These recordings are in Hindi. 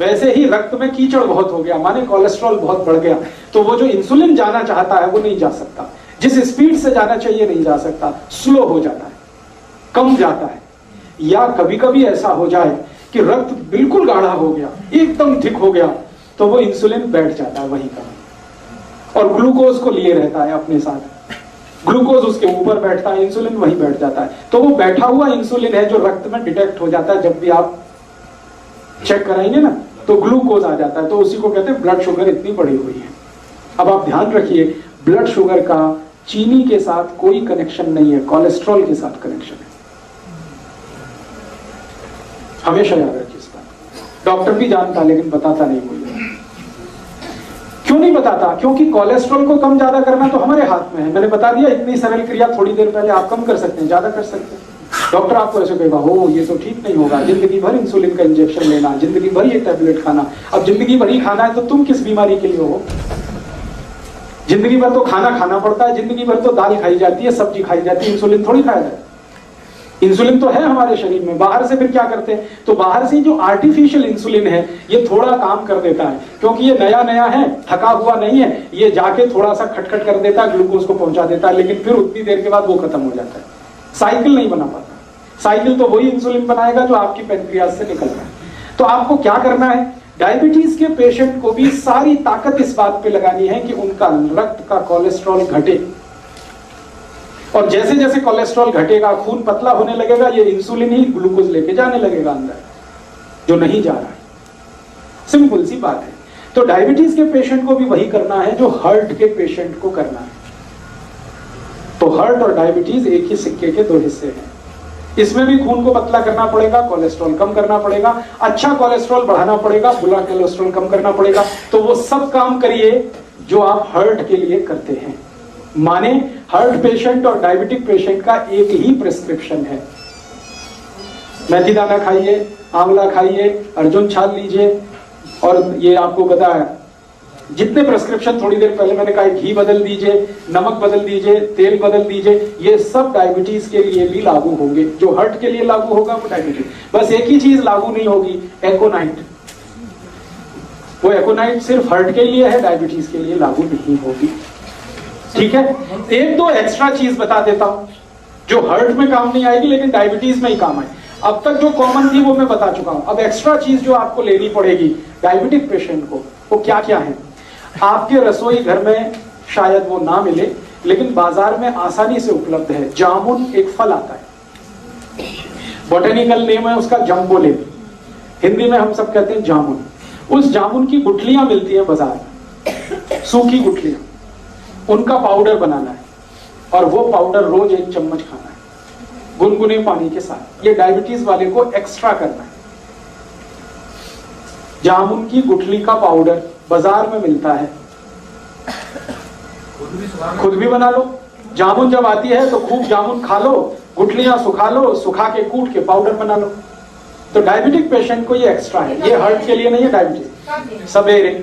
वैसे ही रक्त में कीचड़ बहुत हो गया, माने कोलेस्ट्रॉल बहुत बढ़ गया, तो वो जो इंसुलिन जाना चाहता है वो नहीं जा सकता, जिस स्पीड से जाना चाहिए नहीं जा सकता, स्लो हो जाता है, कम जाता है। या कभी कभी ऐसा हो जाए कि रक्त बिल्कुल गाढ़ा हो गया, एकदम थिक हो गया, तो वो इंसुलिन बैठ जाता है वहीं का, और ग्लूकोज को लिए रहता है अपने साथ, ग्लूकोज उसके ऊपर बैठता है, इंसुलिन वहीं बैठ जाता है। तो वो बैठा हुआ इंसुलिन है जो रक्त में डिटेक्ट हो जाता है, जब भी आप चेक कराएंगे ना तो ग्लूकोज आ जाता है, तो उसी को कहते हैं ब्लड शुगर इतनी बढ़ी हुई है। अब आप ध्यान रखिए, ब्लड शुगर का चीनी के साथ कोई कनेक्शन नहीं है, कोलेस्ट्रॉल के साथ कनेक्शन है, हमेशा याद रखिए इस बात। डॉक्टर भी जानता लेकिन बताता नहीं कोई। क्यों नहीं बताता? क्योंकि कोलेस्ट्रॉल को कम ज्यादा करना तो हमारे हाथ में है। मैंने बता दिया, इतनी सरल क्रिया थोड़ी देर पहले, आप कम कर सकते हैं, ज्यादा कर सकते हैं। डॉक्टर आपको ऐसे कहेगा, हो ये तो ठीक नहीं होगा, जिंदगी भर इंसुलिन का इंजेक्शन लेना, जिंदगी भर ये टैबलेट खाना। अब जिंदगी भर ही खाना है तो तुम किस बीमारी के लिए हो? जिंदगी भर तो खाना खाना पड़ता है, जिंदगी भर तो दाल खाई जाती है, सब्जी खाई जाती है, इंसुलिन थोड़ी खाया जाता है। इंसुलिन तो है हमारे शरीर में, बाहर से फिर क्या करते हैं? तो बाहर से जो आर्टिफिशियल इंसुलिन है ये थोड़ा काम कर देता है, क्योंकि ये नया नया है, थका हुआ नहीं है, ये जाके थोड़ा सा खटखट कर देता है, ग्लूकोज को पहुंचा देता है, लेकिन फिर उतनी देर के बाद वो खत्म हो जाता है। साइकिल नहीं बना पाता। साइकिल तो वही इंसुलिन बनाएगा जो आपकी पैनक्रियाज से निकल रहा है। तो आपको क्या करना है? डायबिटीज के पेशेंट को भी सारी ताकत इस बात पे लगानी है कि उनका रक्त का कोलेस्ट्रॉल घटे, और जैसे जैसे कोलेस्ट्रॉल घटेगा, खून पतला होने लगेगा, ये इंसुलिन ही ग्लूकोज लेके जाने लगेगा अंदर, जो नहीं जा रहा है। सिंपल सी बात है। तो डायबिटीज के पेशेंट को भी वही करना है जो हार्ट के पेशेंट को करना है। तो हार्ट और डायबिटीज एक ही सिक्के के दो हिस्से हैं। इसमें भी खून को पतला करना पड़ेगा, कोलेस्ट्रॉल कम करना पड़ेगा, अच्छा कोलेस्ट्रॉल बढ़ाना पड़ेगा, बुरा कोलेस्ट्रॉल कम करना पड़ेगा। तो वो सब काम करिए जो आप हार्ट के लिए करते हैं। माने हार्ट पेशेंट और डायबिटिक पेशेंट का एक ही प्रिस्क्रिप्शन है। मेथी दाना खाइए, आंवला खाइए, अर्जुन छाल लीजिए, और ये आपको बताया जितने प्रिस्क्रिप्शन थोड़ी देर पहले मैंने कहा, घी बदल दीजिए, नमक बदल दीजिए, तेल बदल दीजिए, ये सब डायबिटीज के लिए भी लागू होंगे। जो हार्ट के लिए लागू होगा वो डायबिटीज। बस एक ही चीज लागू नहीं होगी, एकोनाइट। वो एकोनाइट सिर्फ हार्ट के लिए है, डायबिटीज के लिए लागू नहीं होगी। ठीक है। एक दो एक्स्ट्रा चीज बता देता हूं जो हार्ट में काम नहीं आएगी लेकिन डायबिटीज में ही काम आए। अब तक जो कॉमन थी वो मैं बता चुका हूं। अब एक्स्ट्रा चीज जो आपको लेनी पड़ेगी डायबिटिक पेशेंट को, वो क्या क्या है? आपके रसोई घर में शायद वो ना मिले, लेकिन बाजार में आसानी से उपलब्ध है। जामुन एक फल आता है, बोटेनिकल नेम है उसका जम्बोलेब, हिंदी में हम सब कहते हैं जामुन। उस जामुन की गुठलियां मिलती है बाजार में, सूखी गुठलियां, उनका पाउडर बनाना है, और वो पाउडर रोज 1 चम्मच खाना है गुनगुने पानी के साथ। ये डायबिटीज वाले को एक्स्ट्रा करना है। जामुन की गुठली का पाउडर बाजार में मिलता है, खुद भी बना लो। जामुन जब आती है तो खूब जामुन खा लो, गुठलियां सुखा लो, सुखा के कूट के पाउडर बना लो। तो डायबिटिक पेशेंट को ये एक्स्ट्रा है, ये हार्ट के लिए नहीं है। डायबिटीज सवेरे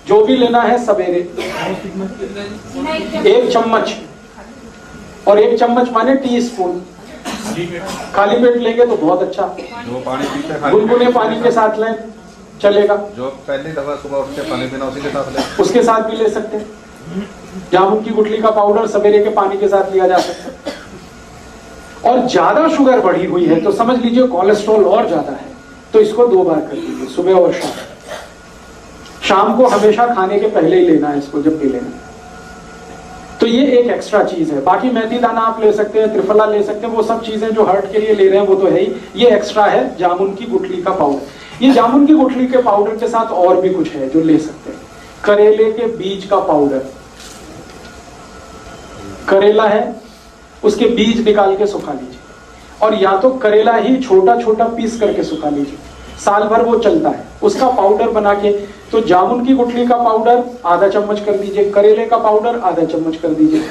जो भी लेना है, सवेरे 1 चम्मच, और 1 चम्मच माने टीस्पून। खाली पेट लेंगे तो बहुत अच्छा, गुनगुने पानी के साथ लें चलेगा। जो पहली दफा सुबह उठ के पानी पीना उसी के साथ ले, उसके साथ भी ले सकते हैं। जामुन की गुठली का पाउडर सवेरे के पानी के साथ लिया जा सकता है। और ज्यादा शुगर बढ़ी हुई है तो समझ लीजिए कोलेस्ट्रॉल और ज्यादा है, तो इसको 2 बार कर लीजिए, सुबह और शाम। शाम को हमेशा खाने के पहले ही लेना है इसको, जब भी लेना। तो ये एक एक्स्ट्रा चीज है। बाकी मेथी दाना आप ले सकते हैं, त्रिफला ले सकते हैं, वो सब चीजें जो हार्ट के लिए ले रहे हैं वो तो है ही। ये एक्स्ट्रा है जामुन की गुठली का पाउडर। ये जामुन की गुठली के पाउडर के साथ और भी कुछ है जो ले सकते हैं। करेले के बीज का पाउडर, करेला है उसके बीज निकाल के सुखा लीजिए, और या तो करेला ही छोटा छोटा पीस करके सुखा लीजिए, साल भर वो चलता है। उसका पाउडर बना के, तो जामुन की गुठली का पाउडर आधा चम्मच कर दीजिए, करेले का पाउडर आधा चम्मच कर दीजिए,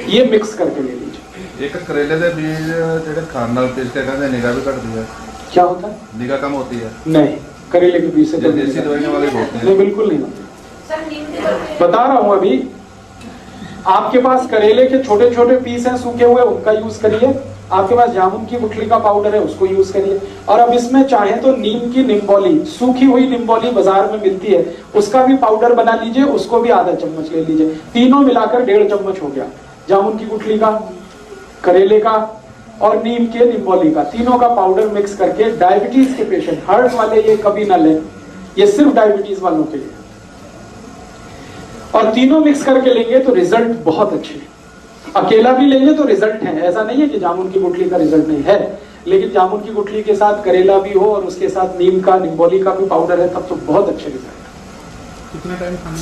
ये मिक्स करके ले लीजिए। एक करेले के बीज जेडे खान नाल पीस के कहंदे निगाह भी घटदी है। क्या होता है? निगाह कम होती है। नहीं, करेले के बीज से तो देसी दवाइयां वाले होते हैं। नहीं, बिल्कुल नहीं होती। बता रहा हूं अभी। आपके पास करेले के छोटे छोटे पीस हैं सूखे हुए, उनका यूज करिए। आपके पास जामुन की गुठली का पाउडर है, उसको यूज करिए। और अब इसमें चाहे तो नीम की निम्बोली, सूखी हुई निम्बोली बाजार में मिलती है, उसका भी पाउडर बना लीजिए, उसको भी आधा चम्मच ले लीजिए। तीनों मिलाकर 1.5 चम्मच हो गया, जामुन की गुठली का, करेले का और नीम के निम्बोली का, तीनों का पाउडर मिक्स करके डायबिटीज के पेशेंट, हार्ट वाले ये कभी ना लें, ये सिर्फ डायबिटीज वालों के लिए। और तीनों मिक्स करके लेंगे तो रिजल्ट बहुत अच्छे हैं। अकेला भी लेंगे तो रिजल्ट है, ऐसा नहीं है कि जामुन की गुठली का रिजल्ट नहीं है, लेकिन जामुन की गुठली के साथ करेला भी हो और उसके साथ नीम का, निम्बोली का भी पाउडर है, तब तो बहुत अच्छे रिजल्ट। कितना टाइम खाना?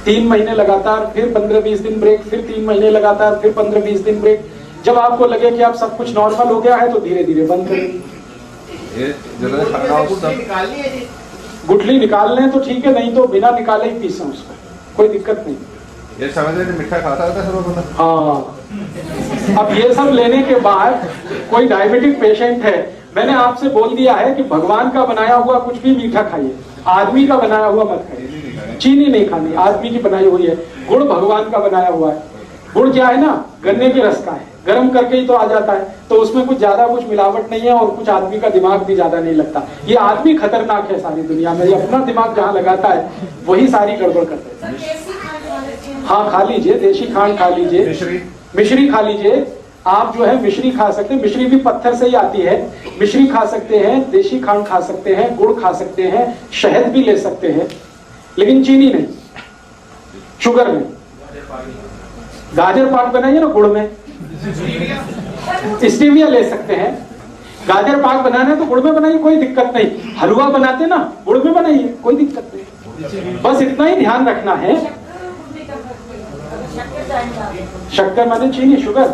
3 महीने लगातार, फिर 15-20 दिन ब्रेक, फिर 3 महीने लगातार, फिर 15-20 दिन ब्रेक। जब आपको लगे कि आप सब कुछ नॉर्मल हो गया है तो धीरे धीरे बंद करें। गुठली निकाल लें तो ठीक है, नहीं तो बिना निकाले ही पीसें उसको, कोई दिक्कत नहीं। ये समझ रहे मीठा खाता था सर वो? हाँ, अब ये सब लेने के बाद कोई डायबिटिक पेशेंट है, मैंने आपसे बोल दिया है कि भगवान का बनाया हुआ कुछ भी मीठा खाइए, आदमी का बनाया हुआ मत खाइए। चीनी नहीं खानी, आदमी की बनाई हुई है। गुड़ भगवान का बनाया हुआ है। गुड़ क्या है ना, गन्ने के रस का है, गर्म करके ही तो आ जाता है, तो उसमें कुछ ज्यादा कुछ मिलावट नहीं है और कुछ आदमी का दिमाग भी ज्यादा नहीं लगता। ये आदमी खतरनाक है सारी दुनिया में, ये अपना दिमाग जहाँ लगाता है वही सारी गड़बड़ करता है। हाँ, खा लीजिए, देशी खांड खा लीजिए, मिश्री खा लीजिए। आप जो है मिश्री खा सकते हैं, मिश्री भी पत्थर से ही आती है। मिश्री खा सकते हैं, देशी खांड खा सकते हैं, गुड़ खा सकते हैं, शहद भी ले सकते हैं, लेकिन चीनी नहीं, शुगर नहीं। गाजर पाक बनाइए ना गुड़ में, स्टीविया ले सकते हैं। गाजर पाक बनाना है तो गुड़ में बनाइए, कोई दिक्कत नहीं। हलवा बनाते ना, गुड़ में बनाइए, कोई दिक्कत नहीं। बस इतना ही ध्यान रखना है। शक्कर माने चीनी, शुगर,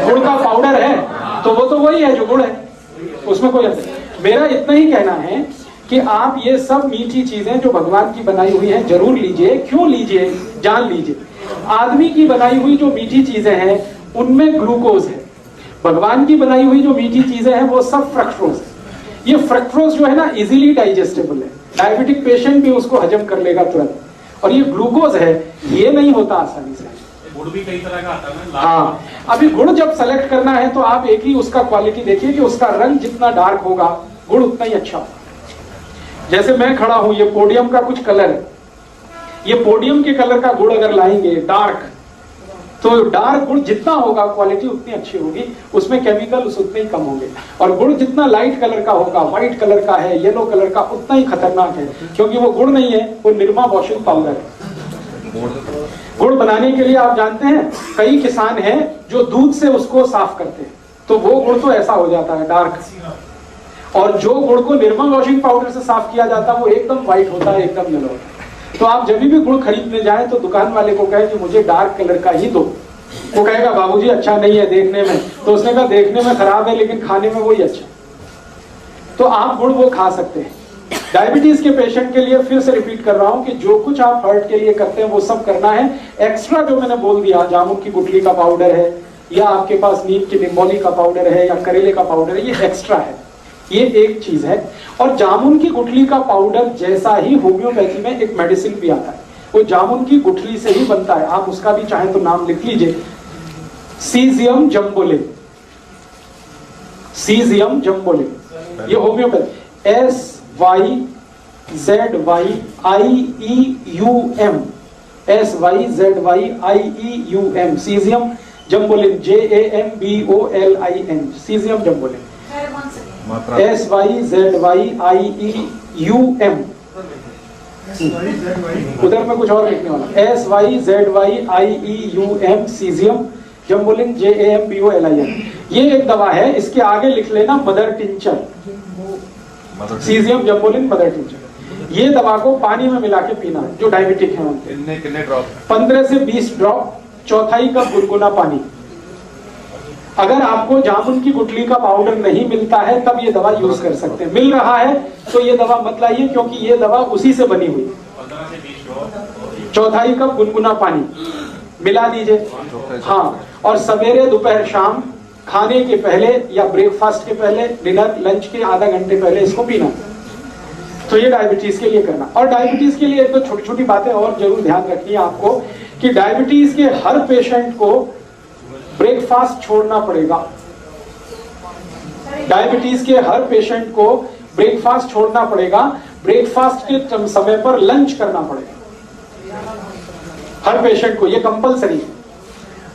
गुड़ का पाउडर है तो वो तो वही है जो गुड़ है, उसमें कोई अर्थ नहीं। मेरा इतना ही कहना है कि आप ये सब मीठी चीजें जो भगवान की बनाई हुई हैं जरूर लीजिए। क्यों लीजिए, जान लीजिए। आदमी की बनाई हुई जो मीठी चीजें हैं उनमें ग्लूकोज है, भगवान की बनाई हुई जो मीठी चीजें हैं वो सब फ्रक्टोज है। ये फ्रक्टोज जो है ना इजीली डाइजेस्टेबल है, डायबिटिक पेशेंट भी उसको हजम कर लेगा तुरंत। और ये ग्लूकोज है, ये नहीं होता आसानी से। गुड़ भी कई तरह का आता है ना। हाँ, अभी गुड़ जब सेलेक्ट करना है तो आप एक ही उसका क्वालिटी देखिए कि उसका रंग जितना डार्क होगा गुड़ उतना ही अच्छा होगा। जैसे मैं खड़ा हूं, ये पोडियम का कुछ कलर है, ये पोडियम के कलर का गुड़ अगर लाएंगे डार्क, तो डार्क गुड़ जितना होगा क्वालिटी उतनी अच्छी होगी, उसमें केमिकल्स उतने ही कम होंगे। और गुड़ जितना लाइट कलर का होगा, व्हाइट कलर का है, येलो कलर का, उतना ही खतरनाक है, क्योंकि वो गुड़ नहीं है, वो निरमा वॉशिंग पाउडर है। गुड़ बनाने के लिए आप जानते हैं कई किसान हैं जो दूध से उसको साफ करते हैं, तो वो गुड़ तो ऐसा हो जाता है डार्क। और जो गुड़ को निरमा वॉशिंग पाउडर से साफ किया जाता है वो एकदम व्हाइट होता है, एकदम येलो होता है। तो आप जब भी गुड़ खरीदने जाएं तो दुकान वाले को कहे कि मुझे डार्क कलर का ही दो। वो कहेगा बाबूजी अच्छा नहीं है देखने में, तो उसने कहा देखने में खराब है लेकिन खाने में वही अच्छा। तो आप गुड़ वो खा सकते हैं। डायबिटीज के पेशेंट के लिए फिर से रिपीट कर रहा हूं कि जो कुछ आप हार्ट के लिए करते हैं वो सब करना है। एक्स्ट्रा जो मैंने बोल दिया, जामुन की गुठली का पाउडर है, या आपके पास नीम की निम्बोली का पाउडर है, या करेले का पाउडर है, ये एक्स्ट्रा है, ये एक चीज है। और जामुन की गुठली का पाउडर जैसा ही होम्योपैथी में एक मेडिसिन भी आता है, वो जामुन की गुठली से ही बनता है। आप उसका भी चाहें तो नाम लिख लीजिए, सीजियम जम्बोलिन। सीजियम जम्बोलिन, ये homeopathy, SYZYIEUM, SYZYIEUM, syzygium jambolin, JAMBOLIN, syzygium jambolin, SYZYIEUM। उधर में कुछ और लिखने वाला, SYZYIEUM, सीजियम जम्बोलिन, JAMBOLIN। ये एक दवा है, इसके आगे लिख लेना mother tincture, syzygium jambolin mother tincture. ये दवा को पानी में मिला के पीना है जो डायबिटिक है उनके। कितने ड्रॉप? 15 से 20 ड्रॉप, चौथाई कप गुनगुना पानी। अगर आपको जामुन की गुठली का पाउडर नहीं मिलता है तब ये दवा यूज कर सकते हैं। मिल रहा है तो ये दवा मत लाइए, क्योंकि ये दवा उसी से बनी हुई। 15 से 20 ड्रॉप, चौथाई कप गुनगुना पानी मिला दीजिए। हाँ, और सवेरे दोपहर शाम खाने के पहले या ब्रेकफास्ट के पहले, डिनर लंच के आधा घंटे पहले इसको पीना। तो ये डायबिटीज के लिए करना। और डायबिटीज के लिए एक तो छोटी छोटी बातें और जरूर ध्यान रखनी है आपको कि डायबिटीज के हर पेशेंट को ब्रेकफास्ट छोड़ना पड़ेगा। डायबिटीज के हर पेशेंट को ब्रेकफास्ट छोड़ना पड़ेगा, ब्रेकफास्ट के समय पर लंच करना पड़ेगा हर पेशेंट को, ये कंपलसरी है।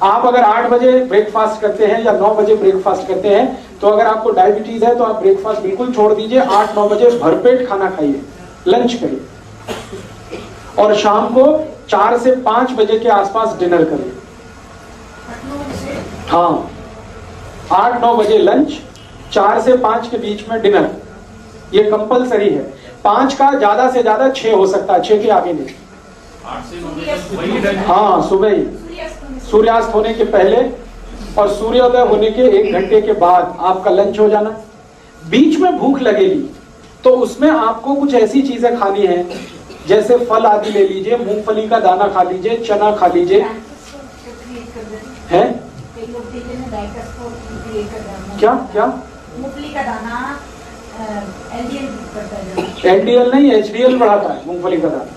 आप अगर 8 बजे ब्रेकफास्ट करते हैं या 9 बजे ब्रेकफास्ट करते हैं, तो अगर आपको डायबिटीज है तो आप ब्रेकफास्ट बिल्कुल छोड़ दीजिए, 8-9 बजे भरपेट खाना खाइए, लंच करिए और शाम को 4 से 5 बजे के आसपास डिनर करिए। हाँ, 8-9 बजे लंच, 4 से 5 के बीच में डिनर, ये कंपलसरी है। 5 का ज्यादा से ज्यादा 6 हो सकता है, 6 के आगे नहीं। 8 से 9 बजे तक वही टाइम। हाँ, सुबह ही, सूर्यास्त होने के पहले और सूर्योदय होने के 1 घंटे के बाद आपका लंच हो जाना। बीच में भूख लगेगी तो उसमें आपको कुछ ऐसी चीजें खानी है, जैसे फल आदि ले लीजिए, मूंगफली का दाना खा लीजिए, चना खा लीजिए। है क्या क्या मूंगफली का दाना एलडीएल एलडीएल नहीं, एचडीएल बढ़ाता है मूंगफली का दाना।